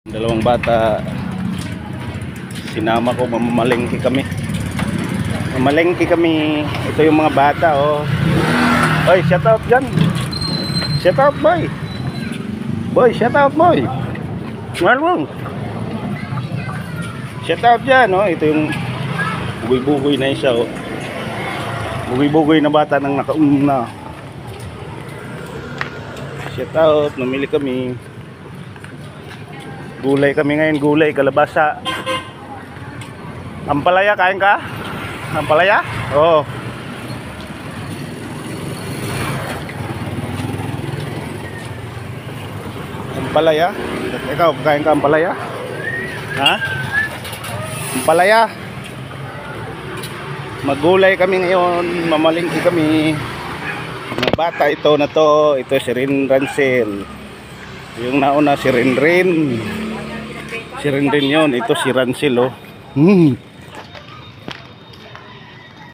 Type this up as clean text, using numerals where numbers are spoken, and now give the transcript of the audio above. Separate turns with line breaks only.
Dalawang bata, sinama ko, mamalengke kami. Mamalengke kami. Ito yung mga bata, oh. Oy, shout out dyan. Shout out, boy. Boy, shout out, boy. Marlon. Shout out dyan, oh. Ito yung bugoy-bugoy na isa, oh. Bugoy-bugoy na bata nang nakauna. Shout out, namili kami. Gulay kami ngayon, gulay, kalabasa. Ampalaya, kain ka? Ampalaya? Oo. Ampalaya? Ikaw, kain ka ampalaya? Ha? Ampalaya? Maggulay kami ngayon, mamalingki kami. Mga bata ito na to, ito si Rin Rancel. Yung nauna si Rinrin. Si Rinrin yun, ito si Rancel, oh.